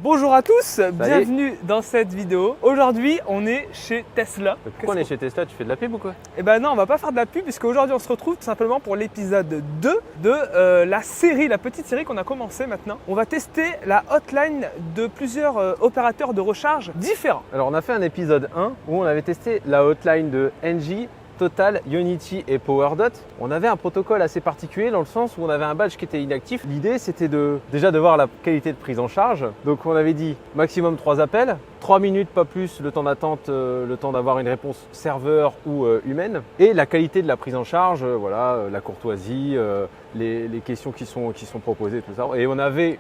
Bonjour à tous, bienvenue dans cette vidéo. Aujourd'hui, on est chez Tesla. Pourquoi on est chez Tesla? Tu fais de la pub ou quoi? Eh ben non, on va pas faire de la pub puisque aujourd'hui on se retrouve tout simplement pour l'épisode 2 de la série, la petite série qu'on a commencé maintenant. On va tester la hotline de plusieurs opérateurs de recharge différents. Alors on a fait un épisode 1 où on avait testé la hotline de Engie, Total, Ionity et PowerDot. On avait un protocole assez particulier dans le sens où on avait un badge qui était inactif. L'idée c'était déjà de voir la qualité de prise en charge. Donc on avait dit maximum 3 appels, 3 minutes pas plus le temps d'attente, le temps d'avoir une réponse serveur ou humaine. Et la qualité de la prise en charge, la courtoisie, les questions qui sont proposées, tout ça. Et on avait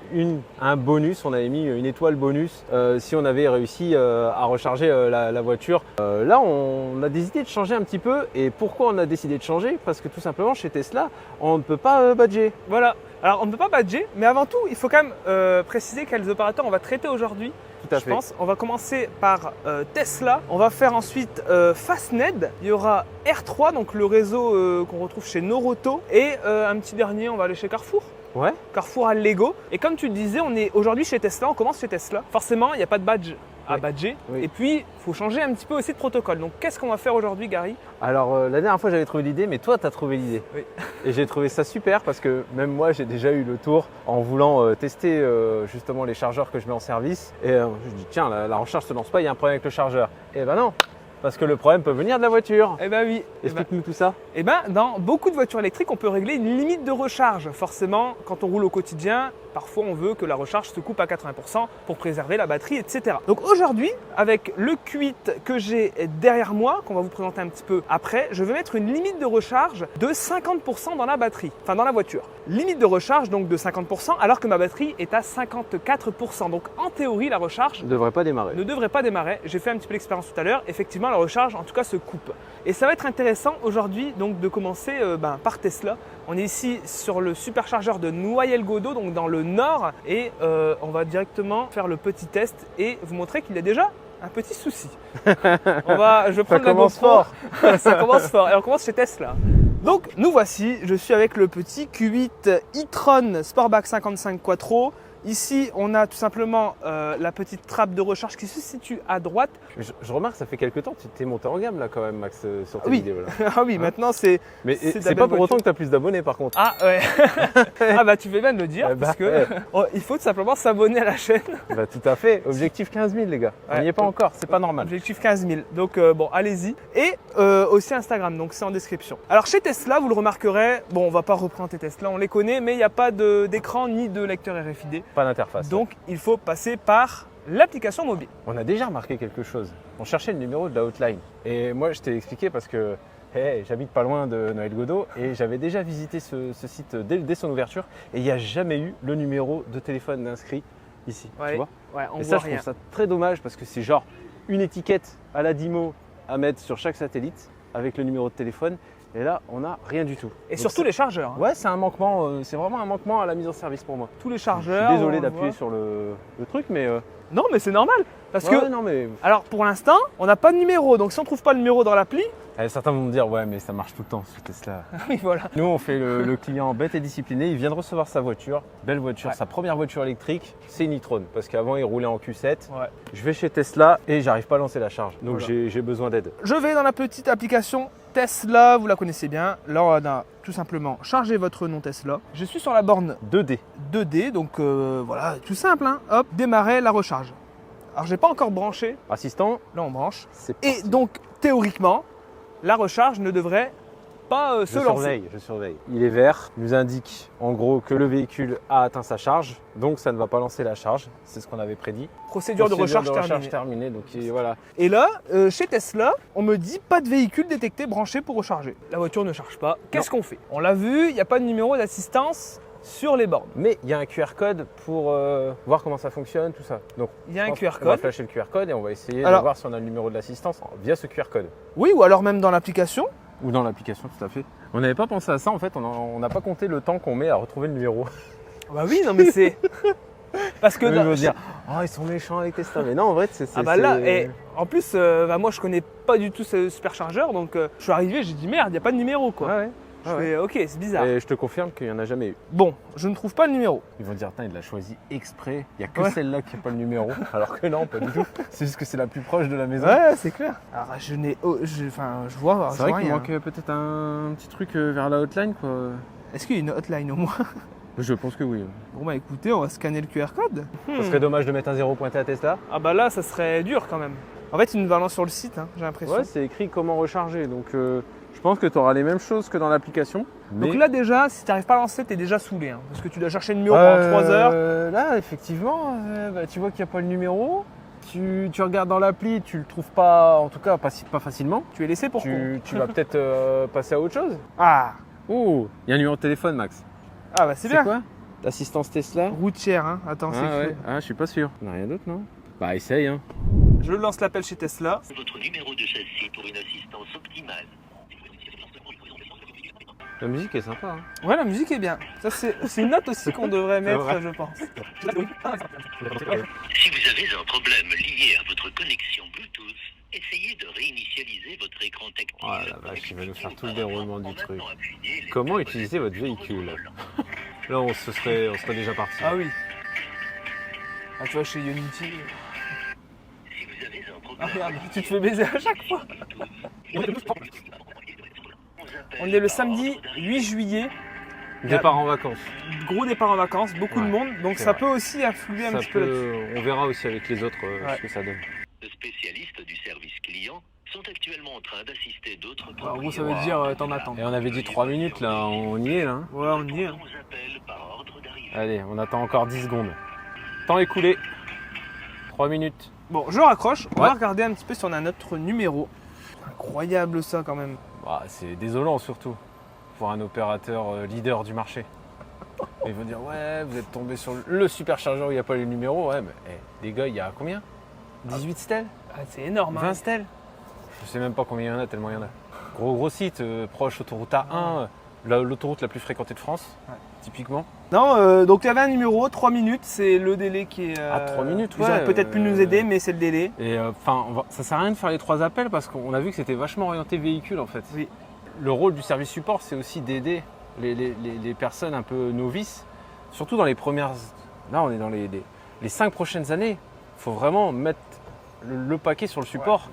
un bonus, on avait mis une étoile bonus si on avait réussi à recharger la voiture. Là on a décidé de changer un petit peu. Et pourquoi on a décidé de changer? Parce que tout simplement chez Tesla, on ne peut pas badger. Voilà, alors on ne peut pas badger, mais avant tout, il faut quand même préciser quels opérateurs on va traiter aujourd'hui. Tout à fait. Je pense. On va commencer par Tesla, on va faire ensuite Fastned, il y aura R3, donc le réseau qu'on retrouve chez Noroto, et un petit dernier, on va aller chez Carrefour. Ouais. Carrefour à Lego. Et comme tu le disais, on est aujourd'hui chez Tesla, on commence chez Tesla. Forcément, il n'y a pas de badge à badger. Oui. Et puis, il faut changer un petit peu aussi de protocole. Donc, qu'est-ce qu'on va faire aujourd'hui, Gary? Alors, la dernière fois, j'avais trouvé l'idée, mais toi, tu as trouvé l'idée. Oui. Et j'ai trouvé ça super parce que même moi, j'ai déjà eu le tour en voulant tester justement les chargeurs que je mets en service. Et je dis, tiens, la recharge ne se lance pas, il y a un problème avec le chargeur. Et ben non, parce que le problème peut venir de la voiture. Eh ben oui. Explique-nous tout ça. Eh ben, dans beaucoup de voitures électriques, on peut régler une limite de recharge. Forcément, quand on roule au quotidien, parfois on veut que la recharge se coupe à 80% pour préserver la batterie, etc. Donc aujourd'hui, avec le Q8 que j'ai derrière moi, qu'on va vous présenter un petit peu après, je vais mettre une limite de recharge de 50% dans la batterie, enfin dans la voiture. Limite de recharge donc de 50% alors que ma batterie est à 54%. Donc en théorie, la recharge Ne devrait pas démarrer. ne devrait pas démarrer. J'ai fait un petit peu l'expérience tout à l'heure. Effectivement, la recharge en tout cas se coupe. Et ça va être intéressant aujourd'hui donc de commencer par Tesla. On est ici sur le superchargeur de Noyelles-Godault, donc dans le nord, et on va directement faire le petit test et vous montrer qu'il y a déjà un petit souci. Je vais prendre la GoPro. Fort. Ça commence fort. Et on commence chez Tesla. Donc nous voici, je suis avec le petit Q8 e-tron Sportback 55 Quattro. Ici, on a tout simplement la petite trappe de recharge qui se situe à droite. Je remarque, ça fait quelques temps que tu t'es monté en gamme là quand même, Max, sur tes Oui. vidéos. Là. Ah oui, maintenant c'est. Mais c'est de la c'est belle pas pour voiture. autant que tu as plus d'abonnés par contre. Ah ouais. Ah bah tu fais bien de le dire Eh bah, parce que ouais. il faut tout simplement s'abonner à la chaîne. Bah, tout à fait. Objectif 15 000 les gars. On n'y est pas encore, c'est pas normal. Objectif 15 000. Donc bon, allez-y. Et aussi Instagram, donc c'est en description. Alors chez Tesla, vous le remarquerez, bon on va pas représenter Tesla, on les connaît, mais il n'y a pas d'écran ni de lecteur RFID. Pas d'interface. Donc il faut passer par l'application mobile. On a déjà remarqué quelque chose. On cherchait le numéro de la hotline. Et moi, je t'ai expliqué parce que j'habite pas loin de Noyelles-Godault et j'avais déjà visité ce site dès son ouverture et il n'y a jamais eu le numéro de téléphone inscrit ici. Ouais, Tu vois ouais, on et voit ça, je rien. trouve ça très dommage parce que c'est genre une étiquette à la Dimo à mettre sur chaque satellite avec le numéro de téléphone. Et là, on n'a rien du tout. Et Donc surtout les chargeurs. Hein. Ouais, c'est un manquement. C'est vraiment un manquement à la mise en service pour moi. Tous les Je chargeurs. suis désolé on d'appuyer voit. sur le truc, mais Non, mais c'est normal. Parce ouais, que, non, mais alors pour l'instant, on n'a pas de numéro. Donc si on trouve pas le numéro dans l'appli, certains vont me dire ouais, mais ça marche tout le temps sur Tesla. oui voilà. Nous, on fait le client bête et discipliné. Il vient de recevoir sa voiture, belle voiture, Ouais. sa première voiture électrique, c'est une e-tron. Parce qu'avant, il roulait en Q7. Ouais. Je vais chez Tesla et j'arrive pas à lancer la charge. Donc Voilà. j'ai besoin d'aide. Je vais dans la petite application Tesla, vous la connaissez bien. Là, on a tout simplement chargé votre nom Tesla. Je suis sur la borne 2D. 2D, donc voilà, tout simple. Hein. Hop, démarrer la recharge. Alors, j'ai pas encore branché. Assistant, Là, on branche. c'est Et parti. donc, théoriquement, la recharge ne devrait pas se lancer. Je surveille. Il est vert, il nous indique en gros que le véhicule a atteint sa charge, donc ça ne va pas lancer la charge. C'est ce qu'on avait prédit. Procédure de recharge terminée. terminée. Donc voilà. Et là, chez Tesla, on me dit pas de véhicule détecté branché pour recharger. La voiture ne charge pas. Qu'est-ce qu'on fait? On l'a vu, il n'y a pas de numéro d'assistance sur les bornes. Mais il y a un QR code pour voir comment ça fonctionne, tout ça. Donc Il y a un je pense QR qu'on va code. flasher le QR code et on va essayer Alors- de voir si on a le numéro de l'assistance via ce QR code. Oui, ou alors même dans l'application. Ou dans l'application, tout à fait. On n'avait pas pensé à ça en fait, on n'a pas compté le temps qu'on met à retrouver le numéro. Bah oui, non mais c'est... Parce que... Eux, ils dans- vont dire, oh ils sont méchants avec Tesla. Mais non, en vrai, c'est. Ah bah là, et en plus, moi je connais pas du tout ce superchargeur, donc je suis arrivé, j'ai dit merde, il n'y a pas de numéro quoi. Ouais, ouais. Je fais ok, c'est bizarre. Et je te confirme qu'il n'y en a jamais eu. Bon, je ne trouve pas le numéro. Ils vont dire, il l'a choisi exprès. Il n'y a que Ouais. celle-là qui n'a pas le numéro. Alors que non, pas du tout. C'est juste que c'est la plus proche de la maison. Ouais, c'est clair. Alors je n'ai, je vois C'est vrai qu'il rien. manque peut-être un petit truc vers la hotline, quoi. Est-ce qu'il y a une hotline au moins? Je pense que oui. Bon bah écoutez, on va scanner le QR code. Ça serait dommage de mettre un 0 pointé à Tesla. Ah bah là, ça serait dur quand même. En fait, ils nous balancent sur le site, hein, j'ai l'impression. Ouais, c'est écrit comment recharger. Donc je pense que tu auras les mêmes choses que dans l'application. Mais... Donc là déjà, si tu n'arrives pas à lancer, t'es déjà saoulé. Hein, parce que tu dois chercher le numéro pendant 3 heures. Là, effectivement, tu vois qu'il n'y a pas le numéro. Tu regardes dans l'appli, tu le trouves pas, en tout cas pas facilement. Tu es laissé pour con. Tu vas peut-être passer à autre chose. Ah, Oh, il y a un numéro de téléphone, Max. ah bah c'est bien. quoi L'assistance Tesla. Routière, hein. Attends, c'est Ah fou. ouais, je suis pas sûr. Il n'y a rien d'autre, non? Bah essaye, hein. Je lance l'appel chez Tesla. Votre numéro de châssis pour une assistance optimale. La musique est sympa, hein. Ouais, la musique est bien. Ça, c'est une note aussi qu'on devrait mettre, vrai. je pense. Si vous avez un problème lié à votre connexion Bluetooth, essayez de réinitialiser votre écran tactile. Oh la vache, il va nous faire tout le déroulement du truc. En appuyez les Comment boutons utiliser votre véhicule? Là, on serait déjà parti. Ah oui. Ah, tu vois, chez Unity. Si vous avez un Ah problème, regarde, tu te fais baiser à chaque fois. On est le samedi 8 juillet. Départ en vacances. Gros départ en vacances, beaucoup de Ouais, monde. Donc c'est ça vrai. peut aussi influer un Ça petit peu là-dessus. on verra aussi avec les autres Ouais. ce que ça donne. les spécialistes du service client sont actuellement en train d'assister d'autres En gros, ça veut dire t'en attends. Et on avait dit 3 minutes là, on y est là. Hein. Ouais, on y est. Hein. Vous appelle par ordre d'arrivée. Allez, on attend encore 10 secondes. Temps écoulé. 3 minutes. Bon, je raccroche. On Ouais. va regarder un petit peu si on a notre numéro. Incroyable ça quand même. Bah, c'est désolant surtout pour un opérateur leader du marché. Ils vont dire ouais, vous êtes tombé sur le superchargeur où il n'y a pas les numéros. Ouais, mais les gars, il y a combien 18 stèles Ah, c'est énorme. 20 Hein. stèles Je sais même pas combien il y en a, tellement il y en a. Gros site, proche autoroute A1, l'autoroute la plus fréquentée de France, Ouais. typiquement. Non, donc il y avait un numéro, 3 minutes, c'est le délai qui est. 3 minutes, Ils auraient ouais, peut-être pu nous aider, mais c'est le délai. Et enfin, ça sert à rien de faire les 3 appels parce qu'on a vu que c'était vachement orienté véhicule en fait. Oui. Le rôle du service support, c'est aussi d'aider les personnes un peu novices, surtout dans les premières. Là, on est dans les 5 prochaines années. Il faut vraiment mettre le paquet sur le support.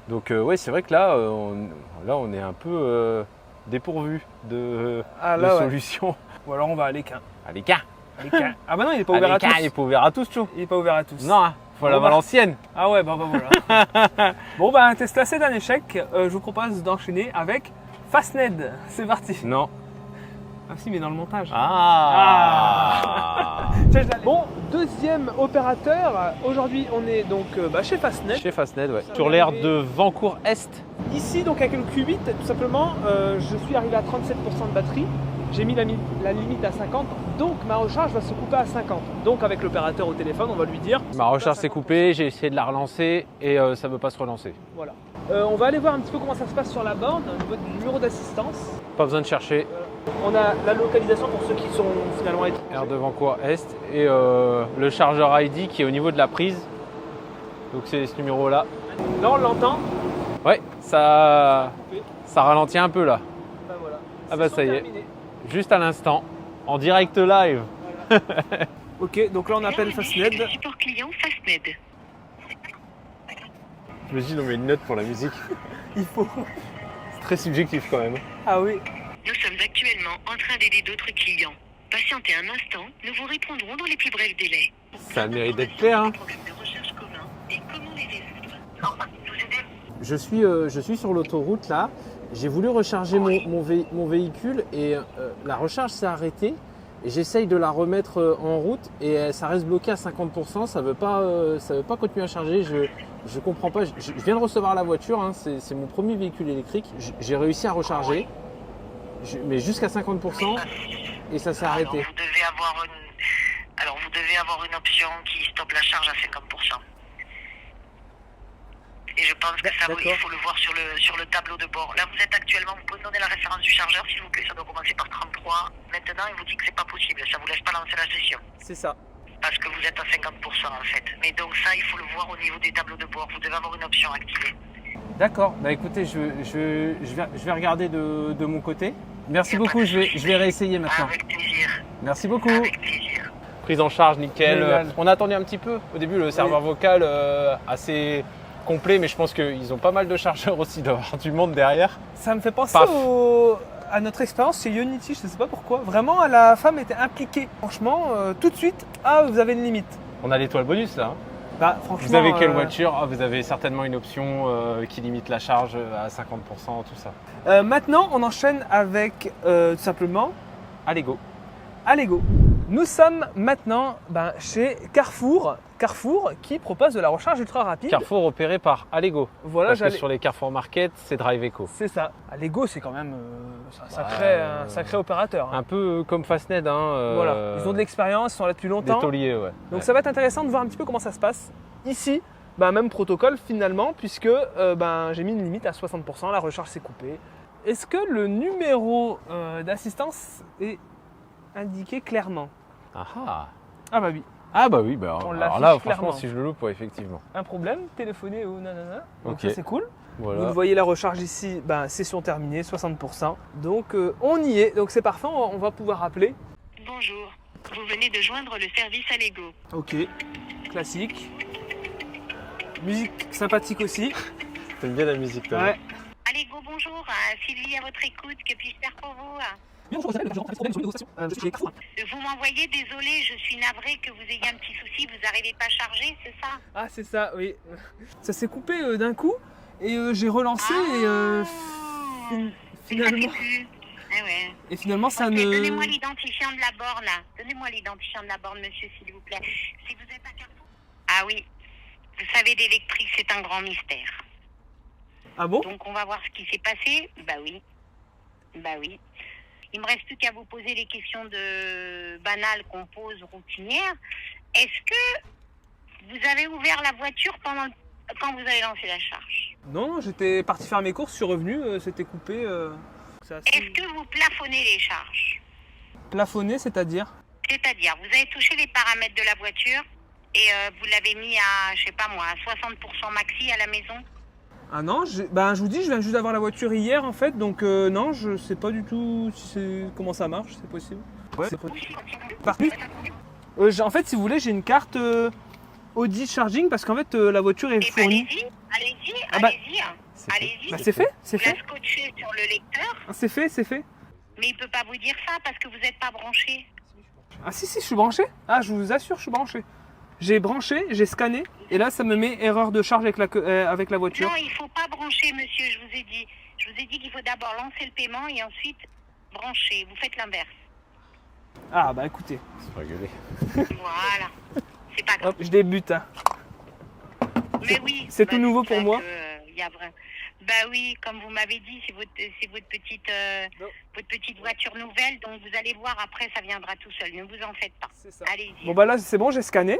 Donc, ouais, c'est vrai que là, on est un peu dépourvu de Ah là, ouais. solutions. Ou alors on va à l'équin. Allez, qu'un Ah bah non, il est pas ouvert à tous. il est pas ouvert à tous, Tchou. Il est pas ouvert à tous. Non, hein, faut la Bon, bah. Valencienne. Ah ouais, bah voilà. Bon bah un Tesla c'est un échec. Je vous propose d'enchaîner avec Fastned. C'est parti. Non. Ah si, mais dans le montage. Ah. Bon, deuxième opérateur. Aujourd'hui, on est donc chez Fastned. Chez Fastned, ouais. Sur l'aire de Vancourt Est. Ici, donc avec le Q8, tout simplement, je suis arrivé à 37% de batterie. J'ai mis la limite à 50, donc ma recharge va se couper à 50. Donc avec l'opérateur au téléphone, on va lui dire. Ma recharge s'est coupée, j'ai essayé de la relancer et ça ne veut pas se relancer. Voilà. On va aller voir un petit peu comment ça se passe sur la borne, au niveau du numéro d'assistance. Pas besoin de chercher. On a la localisation pour ceux qui sont finalement étrangers. Aire de Vancourt Est et le chargeur ID qui est au niveau de la prise. Donc c'est ce numéro-là. Là, on l'entend. Ouais, ça ralentit un peu là. Ben voilà. Ah bah, C'est ça y est. terminé. Juste à l'instant, en direct live. Ok, donc là on appelle Fastned. Support client Fastned. J'imagine on met une note pour la musique. Il faut. C'est très subjectif quand même. Ah oui. Nous sommes actuellement en train d'aider d'autres clients. Patientez un instant, nous vous répondrons dans les plus brefs délais. Ça a le mérite d'être clair. Hein. Problème de recherche commun et comment les résoudre. Vous aider Je suis sur l'autoroute là. J'ai voulu recharger mon véhicule et la recharge s'est arrêtée. Et j'essaye de la remettre en route et ça reste bloqué à 50%. Ça veut pas continuer à charger. Je comprends pas. Je viens de recevoir la voiture. Hein, c'est mon premier véhicule électrique. J'ai réussi à recharger, mais jusqu'à 50% et ça s'est arrêté. Vous devez avoir une option qui stoppe la charge à 50%. Et je pense que ça, D'accord. il faut le voir sur le tableau de bord. Là, vous êtes actuellement, vous pouvez me donner la référence du chargeur, s'il vous plaît, ça doit commencer par 33. Maintenant, il vous dit que c'est pas possible, ça vous laisse pas lancer la session. C'est ça. Parce que vous êtes à 50% en fait. Mais donc ça, il faut le voir au niveau des tableaux de bord. Vous devez avoir une option activée. D'accord. Bah écoutez, je vais regarder de mon côté. Merci Y a pas beaucoup, de je vais souci. réessayer maintenant. Avec plaisir. Merci beaucoup. Avec plaisir. Prise en charge, nickel. Génial. On a attendu un petit peu. Au début, le serveur vocal assez complet, mais je pense qu'ils ont pas mal de chargeurs aussi, d'avoir du monde derrière. Ça me fait penser Paf. à notre expérience chez Unity, je ne sais pas pourquoi. Vraiment, la femme était impliquée. Franchement, tout de suite, vous avez une limite. On a l'étoile bonus là. Hein. Bah, franchement, Vous avez quelle voiture? Vous avez certainement une option qui limite la charge à 50%, tout ça. Maintenant, on enchaîne avec tout simplement Allez, go. Allego. Nous sommes maintenant chez Carrefour. Carrefour qui propose de la recharge ultra rapide. Carrefour opéré par Allego. Voilà, Parce que sur les Carrefour Market, c'est Drive Eco. C'est ça. Allego, c'est quand même un sacré opérateur. Hein. Un peu comme Fastned. Voilà. Ils ont de l'expérience, ils sont là depuis longtemps. Des tauliers, ouais. Donc ça va être intéressant de voir un petit peu comment ça se passe. Ici, même protocole finalement, puisque j'ai mis une limite à 60%, la recharge s'est coupée. Est-ce que le numéro d'assistance est indiqué clairement? Ah Ah bah oui. Ah bah oui, On alors l'affiche là, clairement. franchement, si je le loupe, ouais, effectivement. Un problème, téléphoner ou nanana. Donc Ok. ça c'est cool. Voilà. Vous le voyez la recharge ici, session terminée, 60%. Donc on y est, donc c'est parfait, on va pouvoir appeler. Bonjour. Vous venez de joindre le service Allego. Ok, classique. Musique sympathique aussi. T'aimes bien la musique, toi? Ouais. Allego, bonjour. Sylvie à votre écoute. Que puis-je faire pour vous? Bonjour, je rencontre des problèmes sur les stations. Je suis chez Carrefour. Vous m'envoyez, désolé, je suis navrée que vous ayez un petit souci. Vous n'arrivez pas à charger, c'est ça? Ah c'est ça, oui. Ça s'est coupé d'un coup et j'ai relancé finalement. Et finalement ça Ok, ne. donnez-moi l'identifiant de la borne. Donnez-moi l'identifiant de la borne, monsieur, s'il vous plaît. Si vous êtes à Carrefour. Ah oui. Vous savez, l'électrique, c'est un grand mystère. Ah bon? Donc, on va voir ce qui s'est passé. Bah oui. Il me reste plus qu'à vous poser les questions banales qu'on pose routinières. Est-ce que vous avez ouvert la voiture quand vous avez lancé la charge? Non, j'étais parti faire mes courses, je suis revenu, c'était coupé. C'est assez Est-ce que vous plafonnez les charges? plafonné, c'est-à-dire? C'est-à-dire, vous avez touché les paramètres de la voiture et vous l'avez mis à, je sais pas moi, à 60% maxi à la maison? Ah non, je vous dis, je viens juste d'avoir la voiture hier en fait, donc non, je sais pas du tout comment ça marche, c'est possible. Ouais. C'est possible. Par contre, en fait, si vous voulez, j'ai une carte Audi Charging parce qu'en fait, la voiture est Eh ben, fournie. allez-y. Bah, c'est fait, c'est Vous la fait. scotchez sur le lecteur, Ah, c'est fait, c'est fait. mais il peut pas vous dire ça parce que vous n'êtes pas branché. Ah si, je suis branché. Ah, je vous assure, je suis branché. J'ai branché, j'ai scanné, et là, ça me met erreur de charge avec la voiture. Non, il faut pas brancher, monsieur, je vous ai dit. Je vous ai dit qu'il faut d'abord lancer le paiement et ensuite brancher. Vous faites l'inverse. Ah bah écoutez, C'est pas gueuler. Voilà. C'est pas grave. hop, je débute. Hein. Mais oui. c'est tout nouveau pour moi. Y a vrai. Bah oui, comme vous m'avez dit, c'est votre petite voiture nouvelle, donc vous allez voir après, ça viendra tout seul. Ne vous en faites pas. C'est ça. Allez-y. Bon bah là, c'est bon, j'ai scanné.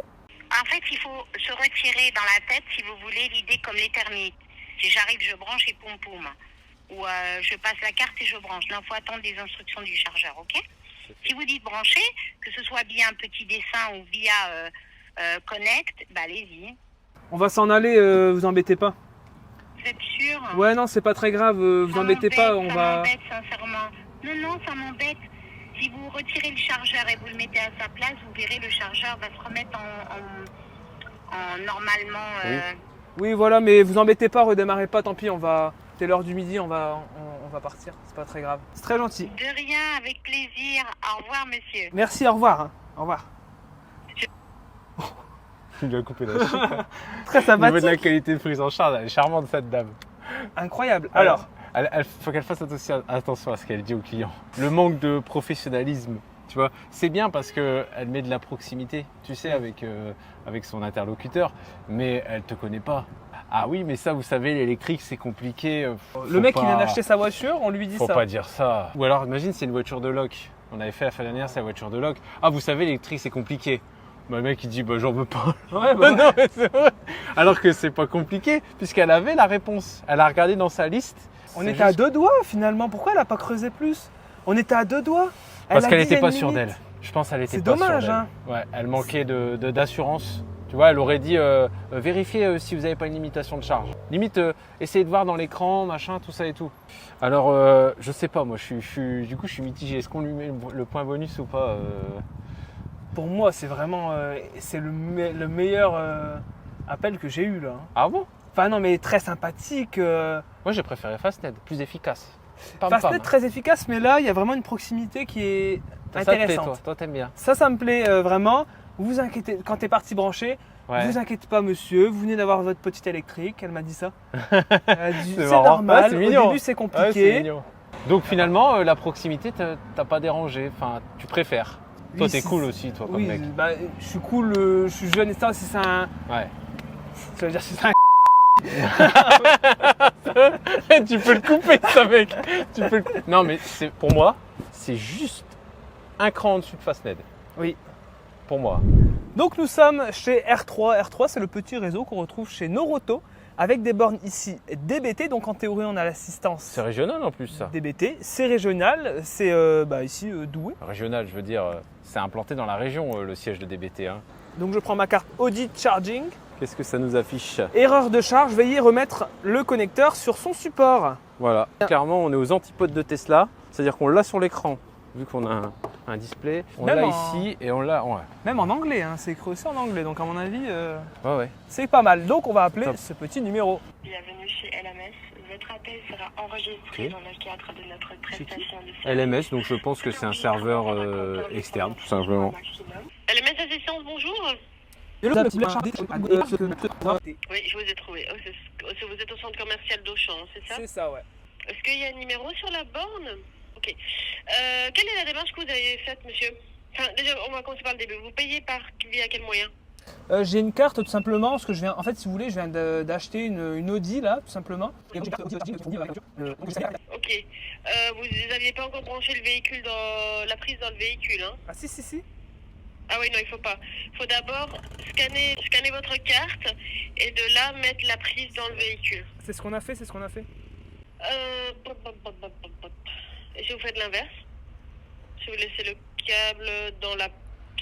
En fait, il faut se retirer dans la tête, si vous voulez, l'idée comme l'éternité. Si j'arrive, je branche et poum poum. Ou je passe la carte et je branche. Non, il faut attendre les instructions du chargeur, ok? Si vous dites brancher, que ce soit via un petit dessin ou via Connect, bah allez-y. On va s'en aller, vous embêtez pas. Vous êtes sûr? Ouais, non, c'est pas très grave, vous Ça embêtez pas, on ça va... m'embête, sincèrement. Non, ça m'embête. Si vous retirez le chargeur et vous le mettez à sa place, vous verrez, le chargeur va se remettre en normalement... Oui, voilà, mais vous embêtez pas, redémarrez pas, tant pis, c'est l'heure du midi, on va partir, c'est pas très grave. C'est très gentil. De rien, avec plaisir. Au revoir, monsieur. Merci, au revoir. Hein. Au revoir. Il lui a coupé la chic. Très Au niveau de la sympathique. qualité de prise en charge, elle est charmante cette dame. Incroyable. Alors, Elle faut qu'elle fasse attention à ce qu'elle dit aux clients. Le manque de professionnalisme, tu vois, c'est bien parce qu'elle met de la proximité, tu sais, avec son interlocuteur, mais elle te connaît pas. Ah oui, mais ça, vous savez, l'électrique, c'est compliqué. le mec, il vient d'acheter sa voiture, on lui dit Faut ça. pas dire ça. Ou alors, imagine, c'est une voiture de loc. On avait fait la fin dernière, c'est la voiture de loc. Ah, vous savez, l'électrique, c'est compliqué. Bah, le mec, il dit, bah, j'en veux pas. Ouais, bah, Non, mais c'est vrai. Alors que c'est pas compliqué, puisqu'elle avait la réponse. Elle a regardé dans sa liste. on C'est était à juste 2 doigts finalement. Pourquoi elle a pas creusé plus? On était à 2 doigts. Parce a qu'elle dit, n'était il y a pas une sûre limite. d'elle. Je pense qu'elle était C'est pas dommage, sûre d'elle. hein. Ouais, elle manquait d'assurance, tu Tu vois, elle aurait dit vérifiez si vous n'avez pas une limitation de charge. Limite, essayez de voir dans l'écran, machin, tout ça et tout. Alors, je sais pas, moi, du coup, je suis mitigé. Est-ce qu'on lui met le point bonus ou pas Pour moi, c'est vraiment c'est le meilleur appel que j'ai eu là. Ah bon? Enfin non, mais très sympathique. Moi, j'ai préféré Fastned, plus efficace. Fastned très efficace, mais là, il y a vraiment une proximité qui est Ça te plaît, intéressante. toi t'aimes bien. Ça me plaît vraiment. Vous inquiétez, quand t'es parti brancher, Ouais. vous inquiétez pas monsieur, vous venez d'avoir votre petite électrique, elle m'a dit ça. Elle a dit, c'est marrant. normal, Ouais, c'est mignon. au début c'est Ouais, compliqué. c'est mignon. Donc finalement, la proximité, t'as pas dérangé. Enfin, tu préfères. Toi, Oui, t'es c'est- cool aussi, toi, comme Oui, mec. bah, je suis cool, je suis jeune et ça, si c'est un... Ouais. Ça veut dire si c'est un... Tu peux le couper, ça, mec. Non, mais pour moi, c'est juste un cran en dessous de Fastned. Oui. Pour moi. Donc nous sommes chez R3. R3, c'est le petit réseau qu'on retrouve chez Noroto, avec des bornes ici DBT, donc en théorie on a l'assistance C'est régional en plus, ça. DBT, c'est régional, c'est ici Douai. Régional, je veux dire, c'est implanté dans la région, le siège de DBT. Hein. Donc je prends ma carte Audi Charging, Qu'est-ce que ça nous affiche? erreur de charge, veuillez remettre le connecteur sur son support. Voilà. Clairement, on est aux antipodes de Tesla, c'est-à-dire qu'on l'a sur l'écran, vu qu'on a un display. On Même l'a en- ici et on l'a. Ouais. Même en anglais, hein, c'est écrit aussi en anglais, donc à mon avis Ouais. c'est pas mal. Donc on va appeler Top. ce petit numéro. Bienvenue chez LMS. Votre appel sera enregistré Ok. dans le cadre de notre prestation de service. LMS, donc je pense que c'est un serveur externe, tout simplement. LMS Assistance, bonjour. Oui, Oui, je vous ai trouvé. Oh, vous êtes au centre commercial d'Auchan, c'est ça? C'est ça, ouais. Est-ce qu'il y a un numéro sur la borne? Ok. Quelle est la démarche que vous avez faite, monsieur? Enfin, déjà, on va commencer par le début. Vous payez via quel moyen? J'ai une carte tout simplement, parce que je viens, en fait si vous voulez, je viens d'acheter une Audi là, tout simplement. Ok. Vous n'aviez pas encore branché le véhicule la prise dans le véhicule, hein? Ah si. Ah oui, non, il faut pas. Il faut d'abord scanner votre carte et de là mettre la prise dans le véhicule. C'est ce qu'on a fait. Et si vous faites l'inverse, si vous laissez le câble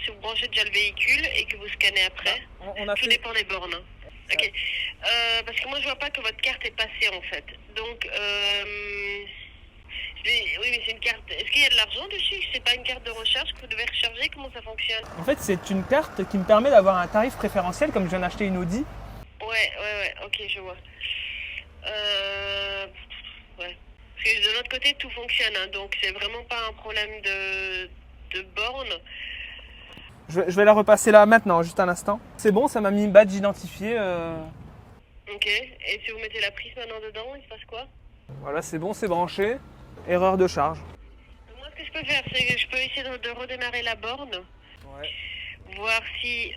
si vous branchez déjà le véhicule et que vous scannez après, On a tout fait. dépend des bornes. Hein. Ok. Parce que moi je vois pas que votre carte est passée en fait. Donc oui, mais c'est une carte. Est-ce qu'il y a de l'argent dessus? C'est pas une carte de recharge que vous devez recharger? Comment ça fonctionne? En fait, c'est une carte qui me permet d'avoir un tarif préférentiel, comme je viens d'acheter une Audi. Ouais, ok, je vois. Ouais. Parce que de notre côté, tout fonctionne, hein, donc c'est vraiment pas un problème de borne. Je vais la repasser là maintenant, juste un instant. C'est bon, ça m'a mis badge identifié. Ok, et si vous mettez la prise maintenant dedans, il se passe quoi? Voilà, c'est bon, c'est branché. Erreur de charge. Moi, ce que je peux faire, c'est que je peux essayer de redémarrer la borne, voir si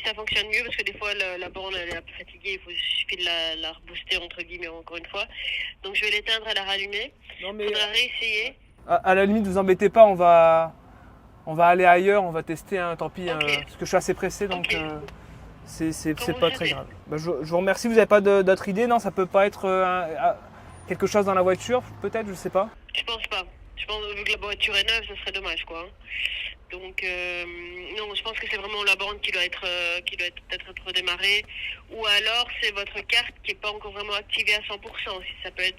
ça fonctionne mieux, parce que des fois la borne elle est un peu fatiguée, il suffit de la rebooster entre guillemets encore une fois. Donc je vais l'éteindre et la rallumer. Non Il faudra réessayer. à la limite, vous embêtez pas, on va aller ailleurs, on va tester, hein, tant pis, Ok. parce que je suis assez pressé, donc Ok. c'est Quand pas vous très avez- grave. Bah, je vous remercie, vous n'avez pas d'autres idées? Non, ça peut pas être quelque chose dans la voiture, peut-être, je sais pas. Je pense pas. Je pense vu que la voiture est neuve, ce serait dommage quoi. Donc non, je pense que c'est vraiment la borne qui doit être peut-être être redémarrée, ou alors c'est votre carte qui est pas encore vraiment activée à 100%. Si ça peut être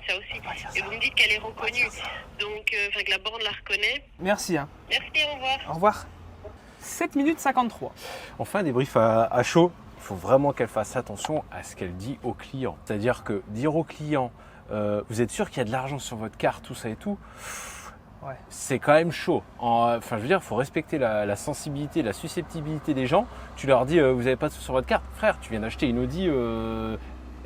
ça aussi. Et vous me dites qu'elle est reconnue, donc que la borne la reconnaît. Merci, hein. Merci, au revoir. Au revoir. 7 minutes 53. On fait un débrief à chaud. Il faut vraiment qu'elle fasse attention à ce qu'elle dit au client. C'est-à-dire que dire au client, vous êtes sûr qu'il y a de l'argent sur votre carte, tout ça et tout, Ouais. c'est quand même chaud. Enfin, je veux dire, il faut respecter la sensibilité, la susceptibilité des gens. Tu leur dis, vous n'avez pas de sous sur votre carte. Frère, tu viens d'acheter une Audi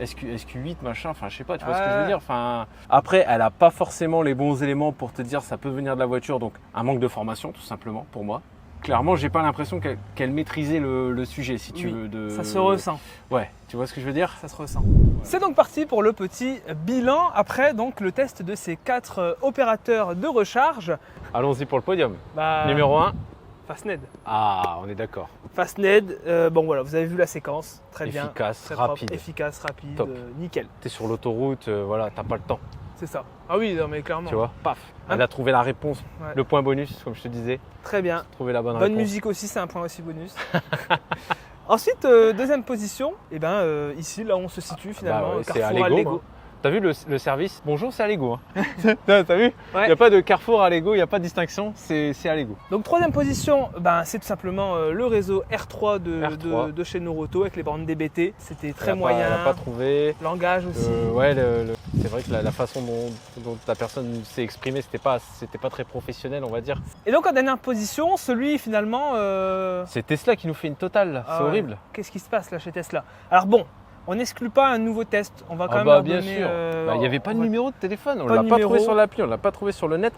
SQ8, machin, enfin, je sais pas, tu vois ce que je veux dire. Enfin, après, elle n'a pas forcément les bons éléments pour te dire ça peut venir de la voiture, donc un manque de formation, tout simplement, pour moi. Clairement, j'ai pas l'impression qu'elle maîtrisait le sujet, si tu Oui, veux. Ça se ressent. Ouais, tu vois ce que je veux dire? Ça se ressent. C'est donc parti pour le petit bilan après donc le test de ces 4 opérateurs de recharge. Allons-y pour le podium. Bah, Numéro 1. Fastned. Ah, on est d'accord. Fastned, bon voilà, vous avez vu la séquence, très bien. Efficace, Très propre, rapide. efficace, rapide, Top. nickel. T'es sur l'autoroute, voilà, t'as pas le temps. C'est ça. Ah oui, non mais clairement. Tu vois, paf, elle a trouvé la réponse, Ouais. le point bonus, comme je te disais, Très bien. trouver la bonne Bonne réponse. musique aussi, c'est un point aussi bonus. Ensuite, deuxième position, et ici, là, on se situe finalement, Bah ouais, c'est Carrefour Allego, Allego. hein. T'as vu le service? Bonjour, c'est Allego. Hein. T'as vu? Il Ouais. n'y a pas de Carrefour Allego, il n'y a pas de distinction, c'est Allego. Donc troisième position, c'est tout simplement le réseau R3 R3. de chez Noroto avec les bornes DBT. C'était très Elle moyen. n'a pas trouvé. Langage aussi. Ouais, c'est vrai que la façon dont la personne s'est exprimée, c'était pas très professionnel, on va dire. Et donc en dernière position, celui finalement... C'est Tesla qui nous fait une totale, là. ah C'est ouais. horrible. Qu'est-ce qui se passe là chez Tesla? Alors bon, on n'exclut pas un nouveau test. On va quand même bah leur bien donner, sûr. Il n'y avait pas de on va- numéro de téléphone, on Pas l'a de pas numéro. trouvé sur l'appli, on l'a pas trouvé sur le net.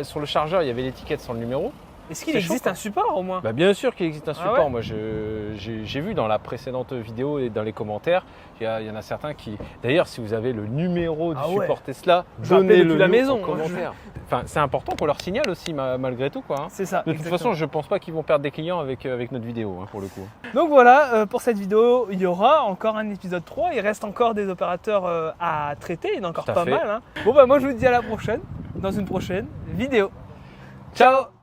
Sur le chargeur, il y avait l'étiquette sans le numéro. Est-ce qu'il C'est existe chaud, un support au moins? Bah bien sûr qu'il existe un Ah support. ouais Moi, j'ai vu dans la précédente vidéo et dans les commentaires, il y en a certains qui. D'ailleurs, si vous avez le numéro du Ah ouais. support Tesla, Je vais appeler donnez-le depuis la nous maison, en hein, commentaire. Enfin, c'est important qu'on leur signale aussi, malgré tout, quoi. Hein. C'est ça. De toute façon, je pense pas qu'ils vont perdre des clients avec notre vidéo, hein, pour le coup. Donc voilà, pour cette vidéo, il y aura encore un épisode 3. Il reste encore des opérateurs à traiter, il y en a encore Tout à pas fait. mal. Hein. Bon moi je vous dis à la prochaine, dans une prochaine vidéo. Ciao.